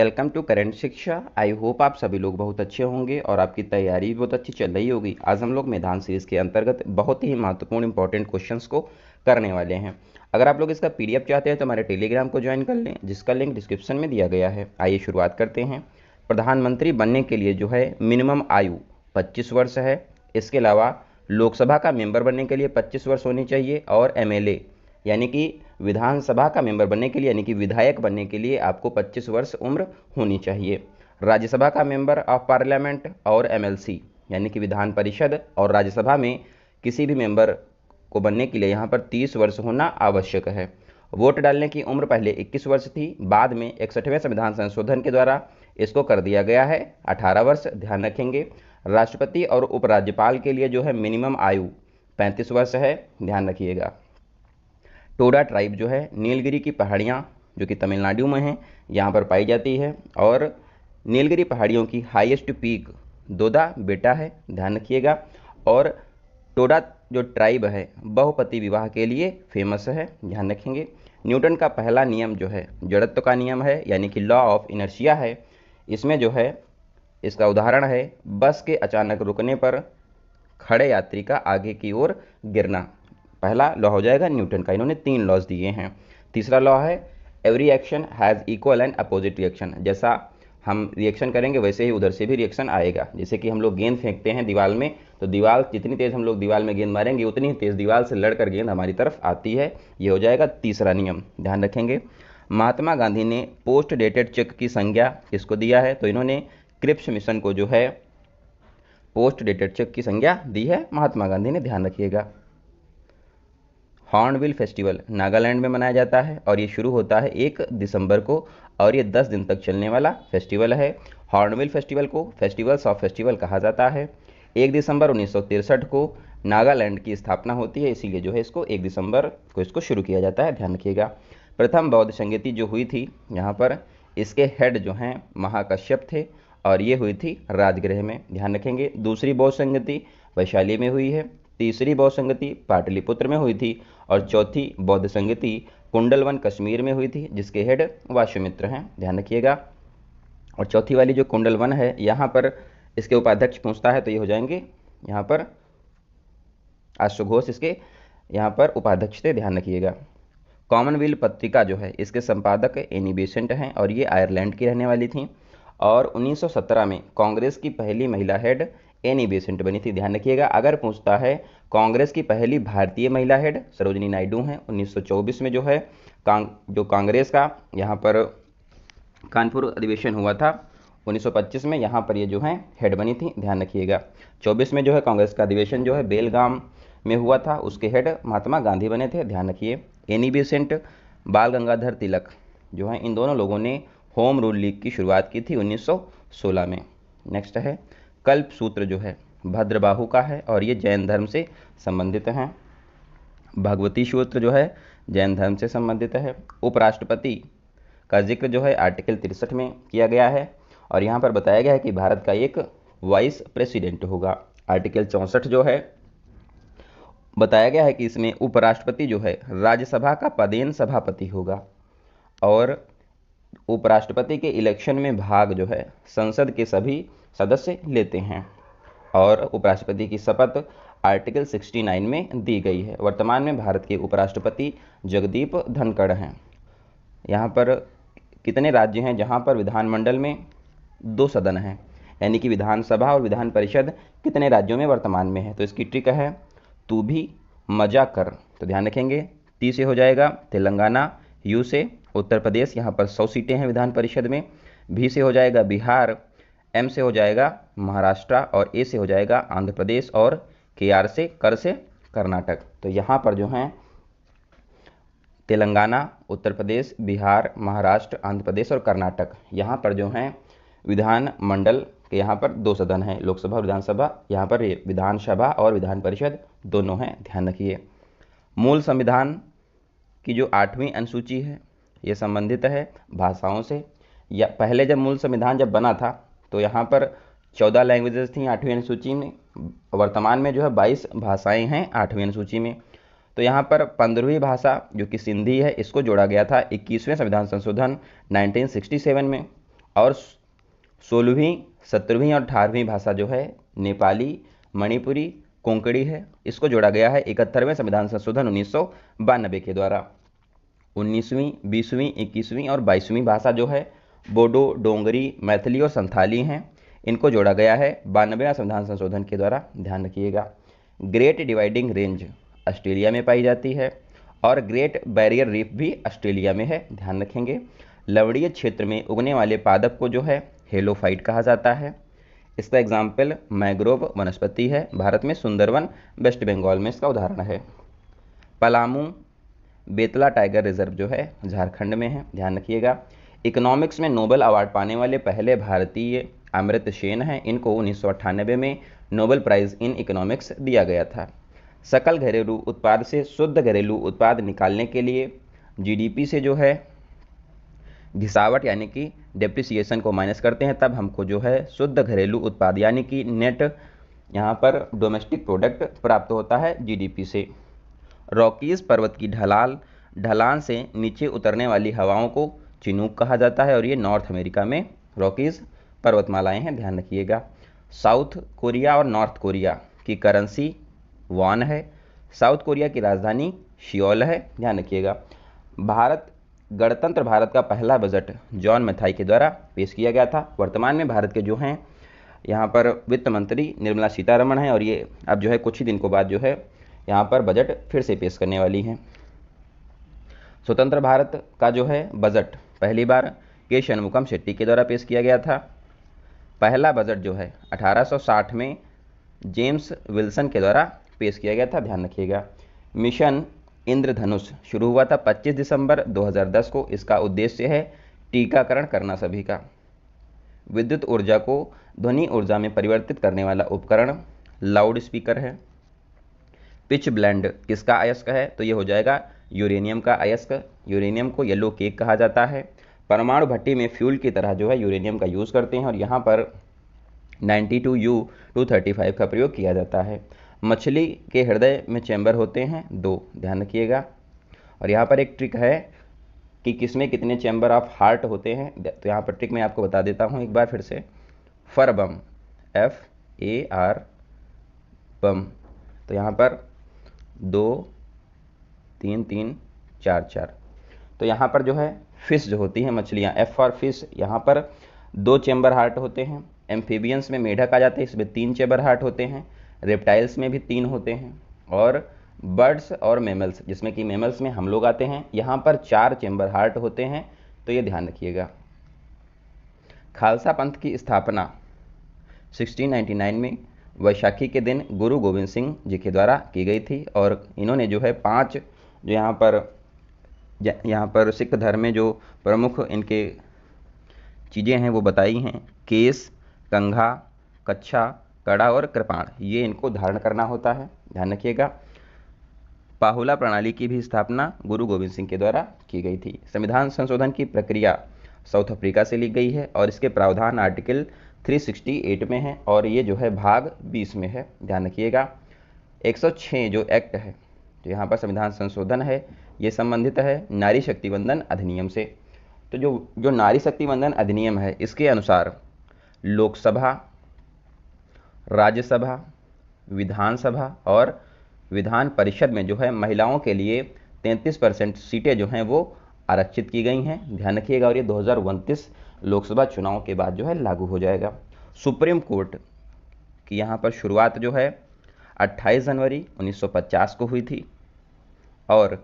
Welcome to current शिक्षा। I hope आप सभी लोग बहुत अच्छे होंगे और आपकी तैयारी भी बहुत अच्छी चल रही होगी। आज हम लोग मैदान सीरीज के अंतर्गत बहुत ही महत्वपूर्ण इंपॉर्टेंट क्वेश्चंस को करने वाले हैं। अगर आप लोग इसका पीडीएफ चाहते हैं तो हमारे टेलीग्राम को ज्वाइन कर लें, जिसका लिंक डिस्क्रिप्शन में दिया गया है। आइए शुरुआत करते हैं। प्रधानमंत्री बनने के लिए जो है मिनिमम आयु 25 वर्ष है। इसके अलावा लोकसभा का मेंबर बनने के लिए 25 वर्ष होनी चाहिए और एमएलए यानी कि विधानसभा का मेंबर बनने के लिए यानी कि विधायक बनने के लिए आपको 25 वर्ष उम्र होनी चाहिए। राज्यसभा का मेंबर ऑफ पार्लियामेंट और एमएलसी यानी कि विधान परिषद और राज्यसभा में किसी भी मेंबर को बनने के लिए यहाँ पर 30 वर्ष होना आवश्यक है। वोट डालने की उम्र पहले 21 वर्ष थी, बाद में 61वें संविधान संशोधन के द्वारा इसको कर दिया गया है 18 वर्ष, ध्यान रखेंगे। राष्ट्रपति और उपराज्यपाल के लिए जो है मिनिमम आयु 35 वर्ष है, ध्यान रखिएगा। टोडा ट्राइब जो है नीलगिरी की पहाड़ियाँ जो कि तमिलनाडु में हैं यहाँ पर पाई जाती है और नीलगिरी पहाड़ियों की हाईएस्ट पीक दोदा बेटा है, ध्यान रखिएगा। और टोडा जो ट्राइब है बहुपति विवाह के लिए फेमस है, ध्यान रखेंगे। न्यूटन का पहला नियम जो है जड़त्व का नियम है यानी कि लॉ ऑफ इनर्शिया है। इसमें जो है इसका उदाहरण है बस के अचानक रुकने पर खड़े यात्री का आगे की ओर गिरना। पहला लॉ हो जाएगा न्यूटन का। इन्होंने 3 लॉज दिए हैं। तीसरा लॉ है every action has equal and opposite reaction. जैसा हम रिएक्शन करेंगे वैसे ही उधर से भी रिएक्शन आएगा। जैसे कि हम लोग गेंद फेंकते हैं दीवार में, तो दीवार जितनी तेज़ हम लोग दीवार में गेंद मारेंगे उतनी ही तेज़ दीवार से लड़कर गेंद हमारी तरफ आती है। ये हो जाएगा तीसरा नियम, ध्यान रखेंगे। महात्मा गांधी ने पोस्ट डेटेड चेक की संज्ञा किसको दिया है? तो इन्होंने क्रिप्स मिशन को जो है पोस्ट डेटेड चेक की संज्ञा दी है महात्मा गांधी ने, ध्यान रखिएगा। हॉर्नबिल फेस्टिवल नागालैंड में मनाया जाता है और ये शुरू होता है 1 दिसंबर को और ये 10 दिन तक चलने वाला फेस्टिवल है। हॉर्नबिल फेस्टिवल को फेस्टिवल्स ऑफ फेस्टिवल कहा जाता है। 1 दिसंबर 1963 को नागालैंड की स्थापना होती है, इसीलिए जो है इसको 1 दिसंबर को इसको शुरू किया जाता है, ध्यान रखिएगा। प्रथम बौद्ध संगति जो हुई थी यहाँ पर इसके हेड जो हैं महाकश्यप थे और ये हुई थी राजगृह में, ध्यान रखेंगे। दूसरी बौद्ध संगति वैशाली में हुई है। तीसरी बौद्ध संगति पाटलिपुत्र में हुई थी और चौथी बौद्ध संगति कुंडलवन कश्मीर में हुई थी, जिसके हेड वाशुमित्र हैं, ध्यान रखिएगा। और चौथी वाली जो कुंडलवन है यहाँ पर इसके उपाध्यक्ष पूछता है तो ये हो जाएंगे यहाँ पर अश्वघोष इसके यहाँ पर उपाध्यक्ष थे, ध्यान रखिएगा। कॉमनवेल्थ पत्रिका जो है इसके संपादक एनी बेसेंट हैं और ये आयरलैंड की रहने वाली थी। और 1917 में कांग्रेस की पहली महिला हेड एनी बेसेंट बनी थी, ध्यान रखिएगा। अगर पूछता है कांग्रेस की पहली भारतीय महिला हेड सरोजिनी नायडू हैं। 1924 में जो है जो कांग्रेस का यहाँ पर कानपुर अधिवेशन हुआ था 1925 में, यहाँ पर ये जो है हेड बनी थी, ध्यान रखिएगा। 24 में जो है कांग्रेस का अधिवेशन जो है बेलगाम में हुआ था, उसके हेड महात्मा गांधी बने थे, ध्यान रखिए। एनी बेसेंट बाल गंगाधर तिलक जो है इन दोनों लोगों ने होम रूल लीग की शुरुआत की थी 1916 में। नेक्स्ट है कल्प सूत्र जो है भद्रबाहु का है और ये जैन धर्म से संबंधित हैं। भगवती सूत्र जो है जैन धर्म से संबंधित है। उपराष्ट्रपति का जिक्र जो है आर्टिकल 63 में किया गया है और यहाँ पर बताया गया है कि भारत का एक वाइस प्रेसिडेंट होगा। आर्टिकल 64 जो है बताया गया है कि इसमें उपराष्ट्रपति जो है राज्यसभा का पदेन सभापति होगा और उपराष्ट्रपति के इलेक्शन में भाग जो है संसद के सभी सदस्य लेते हैं और उपराष्ट्रपति की शपथ आर्टिकल 69 में दी गई है। वर्तमान में भारत के उपराष्ट्रपति जगदीप धनखड़ हैं। यहाँ पर कितने राज्य हैं जहाँ पर विधानमंडल में 2 सदन हैं, यानी कि विधानसभा और विधान परिषद कितने राज्यों में वर्तमान में है? तो इसकी ट्रिक है तू भी मजा कर, तो ध्यान रखेंगे। टी से हो जाएगा तेलंगाना, यू से उत्तर प्रदेश, यहाँ पर 100 सीटें हैं विधान परिषद में। भी से हो जाएगा बिहार, एम से हो जाएगा महाराष्ट्र और ए से हो जाएगा आंध्र प्रदेश और के आर से कर से कर्नाटक। तो यहाँ पर जो हैं तेलंगाना, उत्तर प्रदेश, बिहार, महाराष्ट्र, आंध्र प्रदेश और कर्नाटक, यहाँ पर जो हैं विधान मंडल के यहाँ पर 2 सदन हैं, लोकसभा और विधानसभा। यहाँ पर विधानसभा और विधान परिषद दोनों हैं, ध्यान रखिए। मूल संविधान की जो 8वीं अनुसूची है ये संबंधित है भाषाओं से। या पहले जब मूल संविधान जब बना था तो यहाँ पर 14 लैंग्वेजेस थी 8वीं अनुसूची में। वर्तमान में जो है 22 भाषाएं हैं 8वीं अनुसूची में। तो यहाँ पर 15वीं भाषा जो कि सिंधी है इसको जोड़ा गया था 21वें संविधान संशोधन 1967 में। और 16वीं 17वीं और 18वीं भाषा जो है नेपाली, मणिपुरी, कोंकणी है। इसको जोड़ा गया है 71वें संविधान संशोधन 1992 के द्वारा। 19वीं 20वीं 21वीं और 22वीं भाषा जो है बोडो, डोंगरी, मैथिली और संथाली हैं। इनको जोड़ा गया है 92वें संविधान संशोधन के द्वारा, ध्यान रखिएगा। ग्रेट डिवाइडिंग रेंज ऑस्ट्रेलिया में पाई जाती है और ग्रेट बैरियर रीफ भी ऑस्ट्रेलिया में है, ध्यान रखेंगे। लवणीय क्षेत्र में उगने वाले पादप को जो है हेलोफाइट कहा जाता है। इसका एग्जाम्पल मैंग्रोव वनस्पति है, भारत में सुंदरवन वेस्ट बंगाल में इसका उदाहरण है। पलामू बेतला टाइगर रिजर्व जो है झारखंड में है, ध्यान रखिएगा। इकोनॉमिक्स में नोबेल अवार्ड पाने वाले पहले भारतीय अमर्त्य सेन हैं। इनको 1998 में नोबेल प्राइज इन इकोनॉमिक्स दिया गया था। सकल घरेलू उत्पाद से शुद्ध घरेलू उत्पाद निकालने के लिए जीडीपी से जो है घिसावट यानी कि डेप्रिसिएशन को माइनस करते हैं, तब हमको जो है शुद्ध घरेलू उत्पाद यानी कि नेट यहाँ पर डोमेस्टिक प्रोडक्ट प्राप्त होता है जीडीपी से। रॉकीज पर्वत की ढलान से नीचे उतरने वाली हवाओं को चिनूक कहा जाता है और ये नॉर्थ अमेरिका में रॉकीज पर्वतमालाएं हैं, ध्यान रखिएगा। साउथ कोरिया और नॉर्थ कोरिया की करेंसी वॉन है। साउथ कोरिया की राजधानी सियोल है, ध्यान रखिएगा। गणतंत्र भारत का पहला बजट जॉन मैथाई के द्वारा पेश किया गया था। वर्तमान में भारत के जो हैं यहाँ पर वित्त मंत्री निर्मला सीतारमण हैं और ये अब जो है कुछ ही दिन को बाद जो है यहाँ पर बजट फिर से पेश करने वाली हैं। स्वतंत्र भारत का जो है बजट पहली बार के षणमुखम शेट्टी के द्वारा पेश किया गया था। पहला बजट जो है 1860 में जेम्स विल्सन के द्वारा पेश किया गया था, ध्यान रखिएगा। मिशन इंद्रधनुष शुरू हुआ था 25 दिसंबर 2010 को। इसका उद्देश्य है टीकाकरण करना सभी का। विद्युत ऊर्जा को ध्वनि ऊर्जा में परिवर्तित करने वाला उपकरण लाउड स्पीकर है। पिच ब्लेंड किसका अयस्क है? तो ये हो जाएगा यूरेनियम का अयस्क। यूरेनियम को येलो केक कहा जाता है। परमाणु भट्टी में फ्यूल की तरह जो है यूरेनियम का यूज़ करते हैं और यहाँ पर 92U-235 का प्रयोग किया जाता है। मछली के हृदय में चैम्बर होते हैं 2, ध्यान रखिएगा। और यहाँ पर एक ट्रिक है कि किसमें कितने चैम्बर ऑफ हार्ट होते हैं, तो यहाँ पर ट्रिक मैं आपको बता देता हूँ एक बार फिर से। फरबम FAR बम, तो यहाँ पर 2 3 3 4 4। तो यहाँ पर जो है फिश जो होती हैं मछलियाँ, F फॉर फिश, यहाँ पर 2 चैम्बर हार्ट होते हैं। एम्फीबियंस में मेढक आ जाते हैं, इसमें 3 चैम्बर हार्ट होते हैं। रेप्टाइल्स में भी 3 होते हैं। और बर्ड्स और मैमल्स, जिसमें कि मैमल्स में हम लोग आते हैं, यहाँ पर 4 चैम्बर हार्ट होते हैं, तो ये ध्यान रखिएगा। खालसा पंथ की स्थापना 1699 में वैशाखी के दिन गुरु गोविंद सिंह जी के द्वारा की गई थी और इन्होंने जो है 5 जो यहाँ पर सिख धर्म में जो प्रमुख इनके चीज़ें हैं वो बताई हैं। केस, कंघा, कच्छा, कड़ा और कृपाण, ये इनको धारण करना होता है, ध्यान रखिएगा। पाहुला प्रणाली की भी स्थापना गुरु गोविंद सिंह के द्वारा की गई थी। संविधान संशोधन की प्रक्रिया साउथ अफ्रीका से ली गई है और इसके प्रावधान आर्टिकल 368 में है और ये जो है भाग 20 में है, ध्यान रखिएगा। 106 जो एक्ट है, जो यहाँ पर संविधान संशोधन है, ये संबंधित है नारी शक्ति वंदन अधिनियम से। तो जो नारी शक्ति वंदन अधिनियम है, इसके अनुसार लोकसभा, राज्यसभा, विधानसभा और विधान परिषद में जो है महिलाओं के लिए 33% सीटें जो हैं वो आरक्षित की गई हैं, ध्यान रखिएगा। और ये 2029 लोकसभा चुनाव के बाद जो है लागू हो जाएगा। सुप्रीम कोर्ट की यहाँ पर शुरुआत जो है 28 जनवरी 1950 को हुई थी और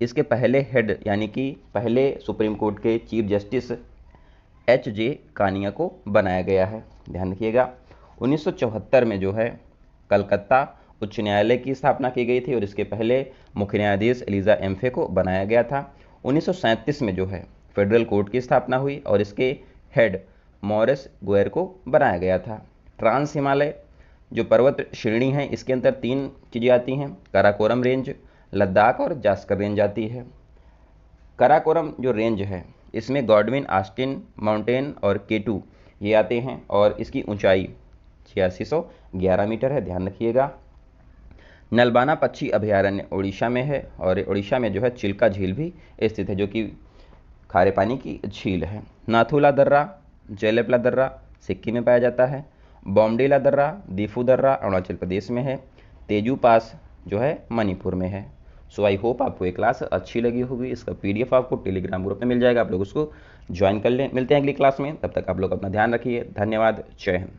इसके पहले हेड यानी कि पहले सुप्रीम कोर्ट के चीफ जस्टिस HJ कानिया को बनाया गया है, ध्यान रखिएगा। 1974 में जो है कलकत्ता उच्च न्यायालय की स्थापना की गई थी और इसके पहले मुख्य न्यायाधीश एलिजा एम्फे को बनाया गया था। 1937 में जो है फेडरल कोर्ट की स्थापना हुई और इसके हेड मॉरिस गोयर को बनाया गया था। ट्रांस हिमालय जो पर्वत श्रेणी है, इसके अंदर 3 चीज़ें आती हैं, काराकोरम रेंज, लद्दाख और जास्कर रेंज आती है। काराकोरम जो रेंज है, इसमें गॉडविन ऑस्टिन माउंटेन और K2 ये आते हैं और इसकी ऊंचाई 8611 मीटर है, ध्यान रखिएगा। नलबाना पक्षी अभयारण्य उड़ीसा में है और उड़ीसा में जो है चिल्का झील भी स्थित है, जो कि खारे पानी की झील है। नाथुला दर्रा जेलेपला दर्रा सिक्किम में पाया जाता है। बॉमडिला दर्रा दीफू दर्रा अरुणाचल प्रदेश में है। तेजू पास जो है मणिपुर में है। सो आई होप आपको ये क्लास अच्छी लगी होगी। इसका PDF आपको टेलीग्राम ग्रुप में मिल जाएगा, आप लोग उसको ज्वाइन कर लें। मिलते हैं अगली क्लास में, तब तक आप लोग अपना ध्यान रखिए। धन्यवाद। जय हिंद।